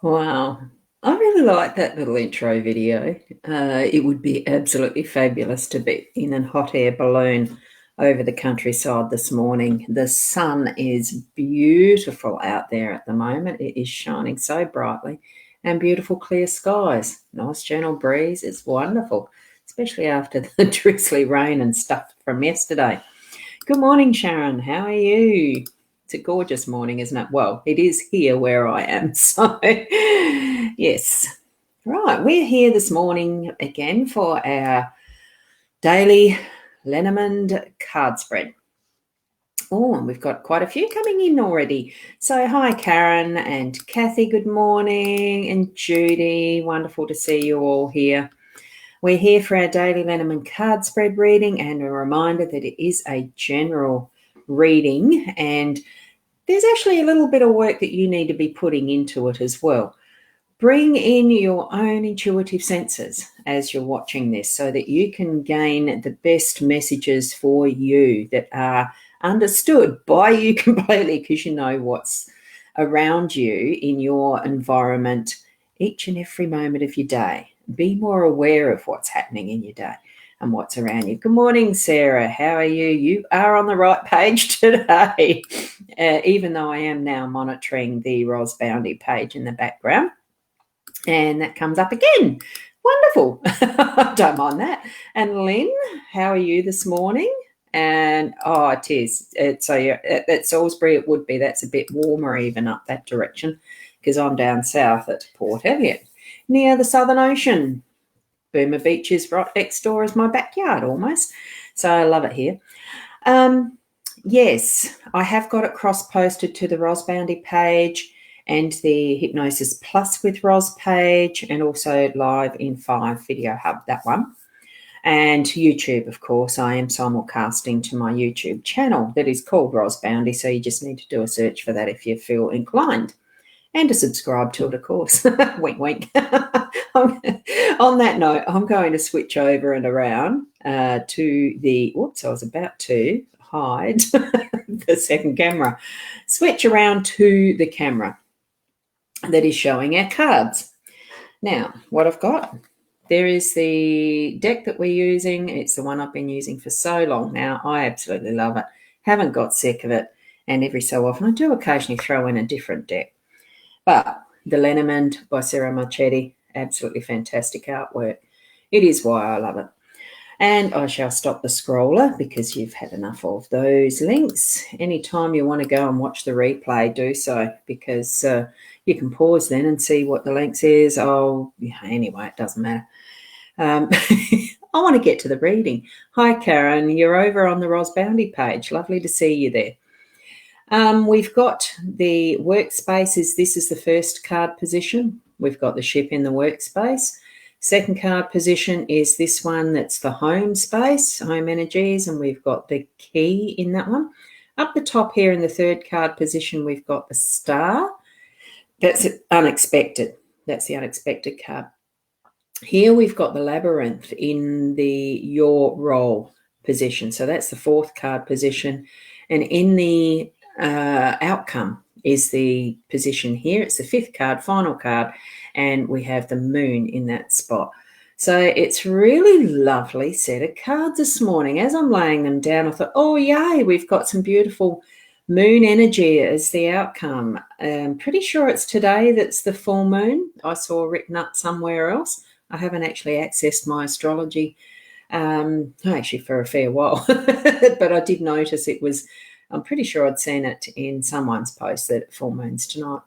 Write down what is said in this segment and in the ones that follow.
Wow. I really like that little intro video. It would be absolutely fabulous to be in a hot air balloon over the countryside this morning. The sun is beautiful out there at the moment. It is shining so brightly and beautiful clear skies. Nice gentle breeze. It's wonderful, especially after the drizzly rain and stuff from yesterday. Good morning, Sharon. How are you? It's a gorgeous morning, isn't it? Well, it is here where I am. So, yes. Right, we're here this morning again for our daily Lenormand card spread. Oh, and we've got quite a few coming in already. So, hi, Karen and Kathy. Good morning. And Judy. Wonderful to see you all here. We're here for our daily Lenormand card spread reading, and a reminder that it is a general reading, and there's actually a little bit of work that you need to be putting into it as well. Bring in your own intuitive senses as you're watching this so that you can gain the best messages for you that are understood by you completely, because you know what's around you in your environment each and every moment of your day. Be more aware of what's happening in your day and what's around you. Good morning, Sarah. How are you? You are on the right page today, even though I am now monitoring the Ros Bounty page in the background. And that comes up again. Wonderful. Don't mind that. And Lynn, how are you this morning? And it is. At Salisbury it would be. That's a bit warmer even up that direction, because I'm down south at Port Elliot, near the Southern Ocean. Boomer Beach is right next door as my backyard almost. So I love it here. Yes, I have got it cross-posted to the Ros Bounty page and the Hypnosis Plus with Ros page, and also live in 5 Video Hub, that one. And YouTube, of course, I am simulcasting to my YouTube channel that is called Ros Bounty, so you just need to do a search for that if you feel inclined. And to subscribe to it, of course. Wink, wink. On that note, I'm going to switch over and around to the, whoops, I was about to hide the second camera. Switch around to the camera that is showing our cards. Now, what I've got, there is the deck that we're using. It's the one I've been using for so long now. I absolutely love it. Haven't got sick of it. And every so often I do occasionally throw in a different deck. But the Lenormand by Sarah Marchetti, absolutely fantastic artwork. It is why I love it. And I shall stop the scroller because you've had enough of those links. Anytime you want to go and watch the replay, do so, because you can pause then and see what the links is. Anyway, it doesn't matter. I want to get to the reading. Hi, Karen. You're over on the Ros Bounty page. Lovely to see you there. We've got the workspaces. This is the first card position. We've got the ship in the workspace. Second card position is this one. That's the home space, home energies, and we've got the key in that one. Up the top here in the third card position, we've got the star. That's unexpected. That's the unexpected card. Here we've got the labyrinth in the your role position. So that's the fourth card position. And in the outcome is the position here. It's the fifth card, final card, and we have the moon in that spot. So it's really lovely set of cards this morning. As I'm laying them down, I thought, oh, yay, we've got some beautiful moon energy as the outcome. I'm pretty sure it's today that's the full moon. I saw written up somewhere else. I haven't actually accessed my astrology actually for a fair while, but I did notice it was, I'm pretty sure I'd seen it in someone's post that full moon's tonight.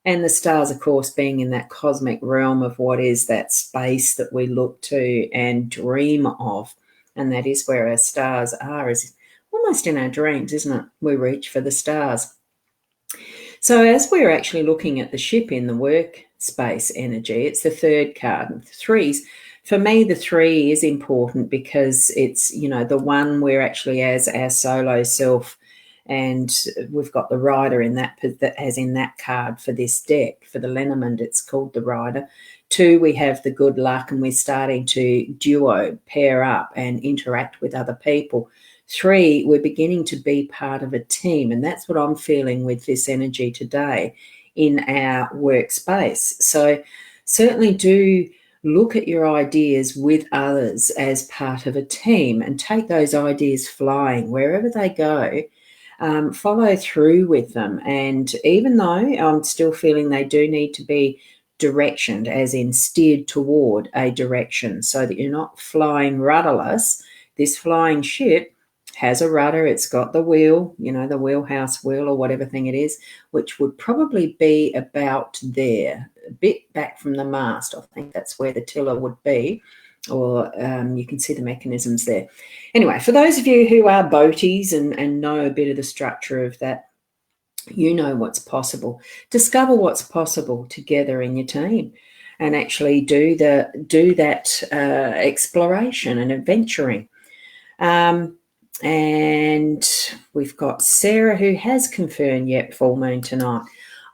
And the stars, of course, being in that cosmic realm of what is that space that we look to and dream of. And that is where our stars are, is almost in our dreams, isn't it? We reach for the stars. So as we're actually looking at the ship in the workspace energy, it's the third card. The threes, for me, the 3 is important because it's, the one we're actually as our solo self, and we've got the rider in that, as in that card for this deck. For the Lenormand, it's called the rider. 2, we have the good luck, and we're starting to duo, pair up and interact with other people. 3, we're beginning to be part of a team, and that's what I'm feeling with this energy today, in our workspace. So certainly do look at your ideas with others as part of a team and take those ideas flying wherever they go. Follow through with them. And even though I'm still feeling they do need to be directioned, as in steered toward a direction, so that you're not flying rudderless. This flying ship has a rudder. It's got the wheel, the wheelhouse wheel or whatever thing it is, which would probably be about there, a bit back from the mast. I think that's where the tiller would be, or you can see the mechanisms there. Anyway, for those of you who are boaties and know a bit of the structure of that, you know what's possible. Discover what's possible together in your team, and actually do that exploration and adventuring. And we've got Sarah, who has confirmed, yep, full moon tonight.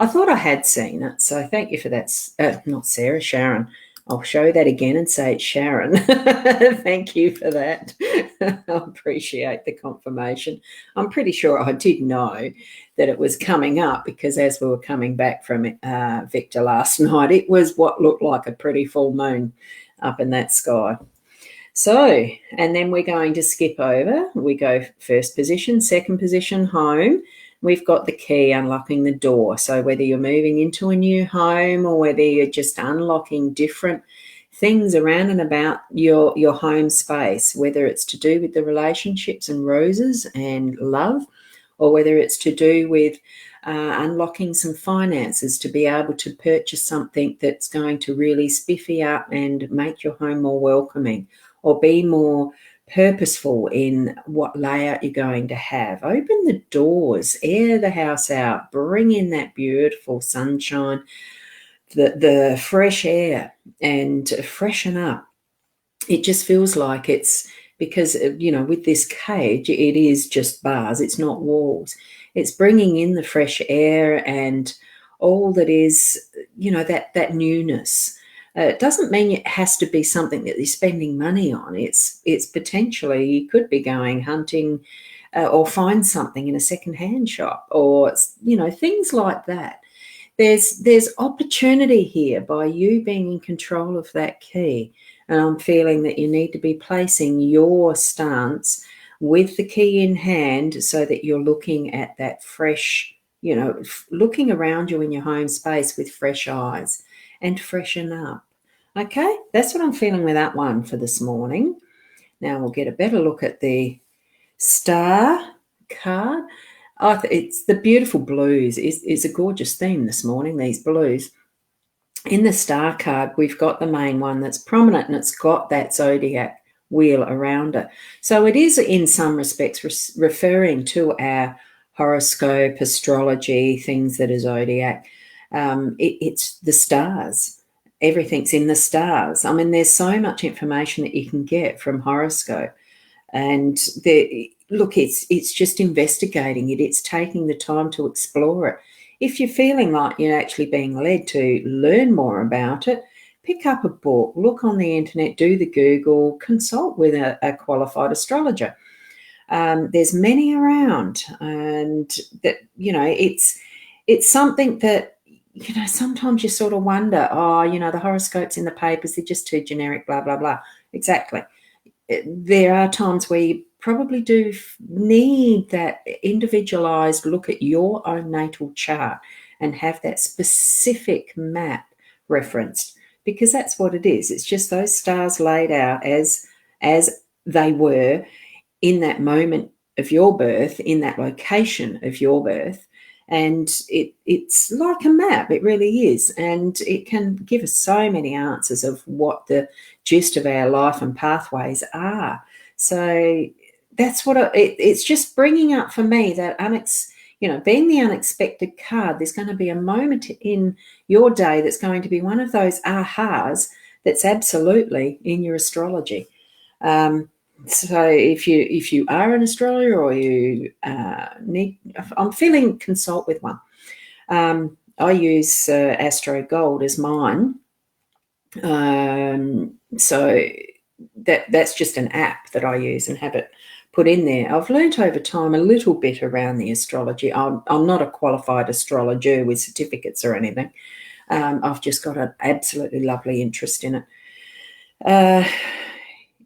I thought I had seen it, so thank you for that. Not Sarah, Sharon. I'll show that again and say it's Sharon. Thank you for that. I appreciate the confirmation. I'm pretty sure I did know that it was coming up, because as we were coming back from Victor last night, it was what looked like a pretty full moon up in that sky. So, and then we're going to skip over. We go first position, second position, home. We've got the key, unlocking the door. So whether you're moving into a new home or whether you're just unlocking different things around and about your home space, whether it's to do with the relationships and roses and love, or whether it's to do with unlocking some finances to be able to purchase something that's going to really spiffy up and make your home more welcoming, or be more purposeful in what layout you're going to have. Open the doors, air the house out, bring in that beautiful sunshine, the fresh air, and freshen up. It just feels like it's, because, with this cage, it is just bars. It's not walls. It's bringing in the fresh air and all that is, that newness. It doesn't mean it has to be something that you're spending money on. It's potentially, you could be going hunting or find something in a secondhand shop, or, things like that. There's opportunity here by you being in control of that key. And I'm feeling that you need to be placing your stance with the key in hand, so that you're looking at that fresh, looking around you in your home space with fresh eyes and freshen up. Okay, that's what I'm feeling with that one for this morning. Now we'll get a better look at the star card. It's the beautiful blues. It's a gorgeous theme this morning, these blues. In the star card, we've got the main one that's prominent, and it's got that zodiac wheel around it. So it is, in some respects, referring to our horoscope, astrology, things that are zodiac. It's the stars. Everything's in the stars. I mean, there's so much information that you can get from horoscope. And it's just investigating it. It's taking the time to explore it. If you're feeling like you're actually being led to learn more about it, pick up a book, look on the internet, do the Google, consult with a qualified astrologer. There's many around, and that, it's something that, sometimes you sort of wonder, the horoscopes in the papers, they're just too generic, blah, blah, blah. Exactly. There are times where you probably do need that individualized look at your own natal chart and have that specific map referenced, because that's what it is. It's just those stars laid out as they were in that moment of your birth, in that location of your birth. And it's like a map, it really is. And it can give us so many answers of what the gist of our life and pathways are. So that's what it's just bringing up for me, that being the unexpected card. There's going to be a moment in your day that's going to be one of those ahas that's absolutely in your astrology. So if you are an astrologer, or you I'm feeling, consult with one. I use Astro Gold as mine. So that's just an app that I use and have it put in there. I've learnt over time a little bit around the astrology. I'm not a qualified astrologer with certificates or anything. I've just got an absolutely lovely interest in it.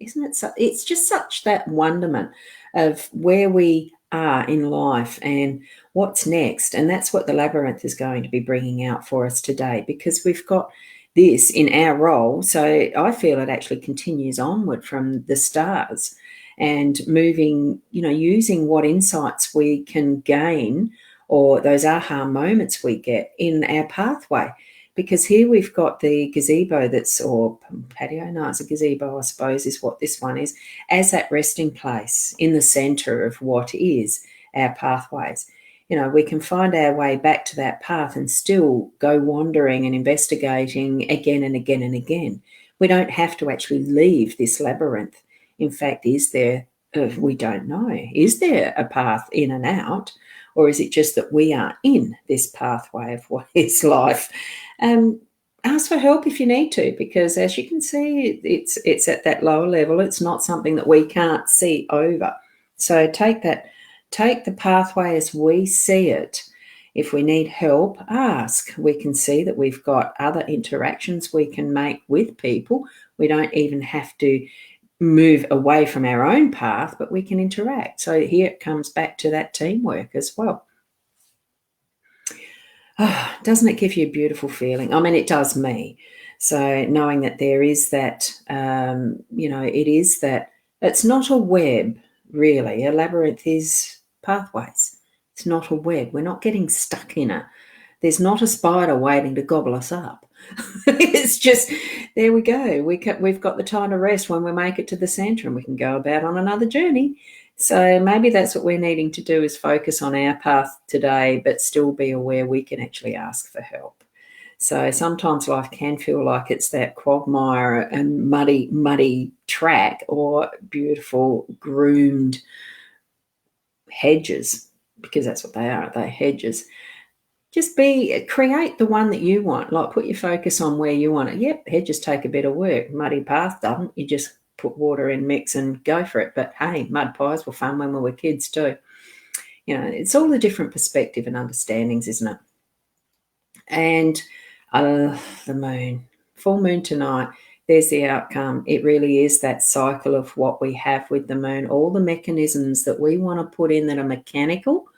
Isn't it? It's just such that wonderment of where we are in life and what's next. And that's what the labyrinth is going to be bringing out for us today, because we've got this in our role. So I feel it actually continues onward from the stars and moving, using what insights we can gain or those aha moments we get in our pathway. Because here we've got the gazebo or patio, no, it's a gazebo, I suppose, is what this one is, as that resting place in the centre of what is our pathways. We can find our way back to that path and still go wandering and investigating again and again and again. We don't have to actually leave this labyrinth. In fact, we don't know, is there a path in and out? Or is it just that we are in this pathway of what is life? Ask for help if you need to, because as you can see, it's at that lower level. It's not something that we can't see over. So take the pathway as we see it. If we need help, ask. We can see that we've got other interactions we can make with people. We don't even have to move away from our own path, but we can interact. So here it comes back to that teamwork as well. Doesn't it give you a beautiful feeling? I mean, it does me. So knowing that there is that, it is that, it's not a web, really. A labyrinth is pathways. It's not a web. We're not getting stuck in it. There's not a spider waiting to gobble us up. It's just, there we go. We've got the time to rest when we make it to the centre, and we can go about on another journey. So maybe that's what we're needing to do, is focus on our path today, but still be aware we can actually ask for help. So sometimes life can feel like it's that quagmire and muddy track, or beautiful groomed hedges, because that's what they are. They're hedges. Just create the one that you want. Like, put your focus on where you want it. Yep, hedges take a bit of work. Muddy path doesn't. You just put water in, mix, and go for it. But hey, mud pies were fun when we were kids too. It's all the different perspective and understandings, isn't it? And the moon, full moon tonight, there's the outcome. It really is that cycle of what we have with the moon, all the mechanisms that we want to put in that are mechanical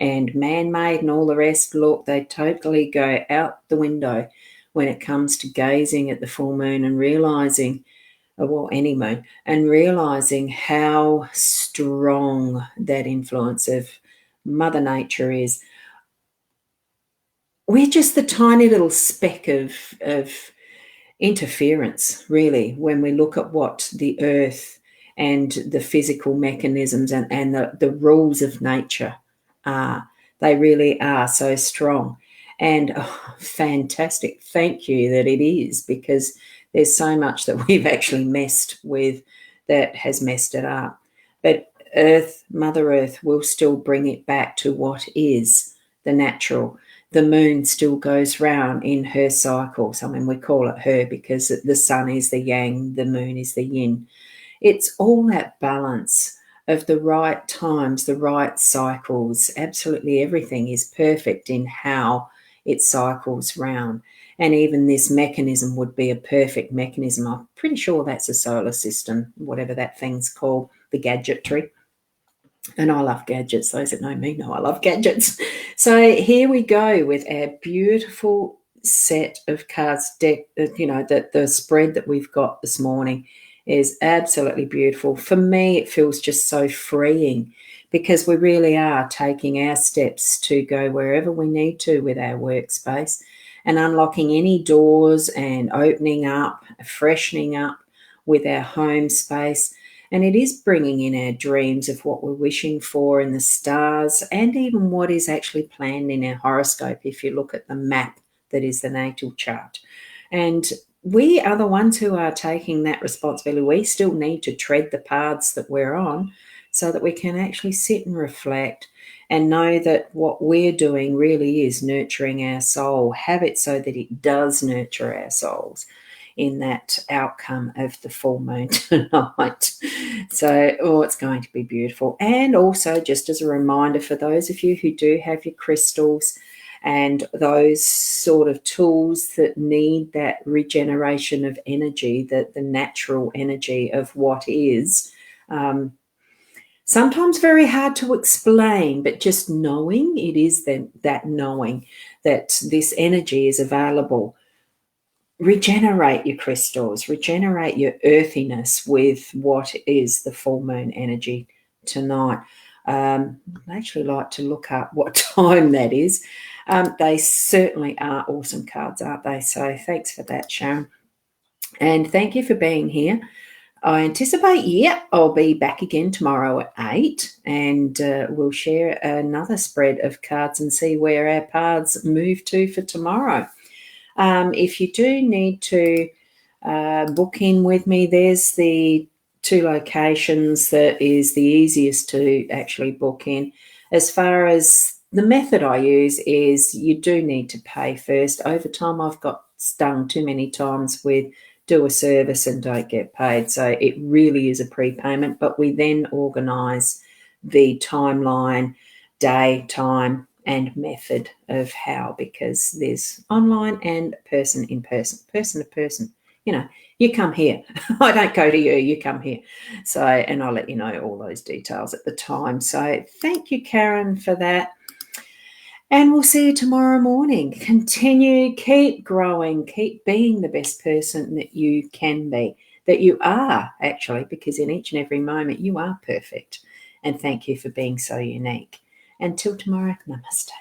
and man-made and all the rest, look, they totally go out the window when it comes to gazing at the full moon and realising, any moon, and realising how strong that influence of Mother Nature is. We're just the tiny little speck of interference, really, when we look at what the earth and the physical mechanisms and the rules of nature are. They really are so strong. And fantastic. Thank you that it is, because there's so much that we've actually messed with that has messed it up. But Mother Earth will still bring it back to what is the natural. The moon still goes round in her cycles. I mean, we call it her because the sun is the yang, the moon is the yin. It's all that balance of the right times, the right cycles. Absolutely everything is perfect in how it cycles round. And even this mechanism would be a perfect mechanism. I'm pretty sure that's a solar system, whatever that thing's called, the gadgetry. And I love gadgets. Those that know me know I love gadgets. So here we go with our beautiful set of cards deck. The spread that we've got this morning is absolutely beautiful. For me, it feels just so freeing, because we really are taking our steps to go wherever we need to with our workspace and unlocking any doors and opening up, freshening up with our home space. And it is bringing in our dreams of what we're wishing for in the stars, and even what is actually planned in our horoscope if you look at the map that is the natal chart. And we are the ones who are taking that responsibility. We still need to tread the paths that we're on so that we can actually sit and reflect and know that what we're doing really is nurturing our soul. Have it so that it does nurture our souls in that outcome of the full moon tonight. So, it's going to be beautiful. And also, just as a reminder for those of you who do have your crystals and those sort of tools that need that regeneration of energy, that the natural energy of what is, sometimes very hard to explain, but just knowing it is that knowing that this energy is available. Regenerate your crystals, regenerate your earthiness with what is the full moon energy tonight. I'd actually like to look up what time that is. They certainly are awesome cards, aren't they? So thanks for that, Sharon. And thank you for being here. I anticipate, I'll be back again tomorrow at 8, and we'll share another spread of cards and see where our paths move to for tomorrow. If you do need to book in with me, there's the 2 locations that is the easiest to actually book in. As far as the method I use is you do need to pay first. Over time, I've got stung too many times with do a service and don't get paid. So it really is a prepayment, but we then organise the timeline, day, time, and method of how, because there's online and person in person, person to person. You come here. I don't go to you, you come here. So, and I'll let you know all those details at the time. So thank you, Karen, for that. And we'll see you tomorrow morning. Continue, keep growing, keep being the best person that you can be, that you are actually, because in each and every moment you are perfect. And thank you for being so unique. Until tomorrow, namaste.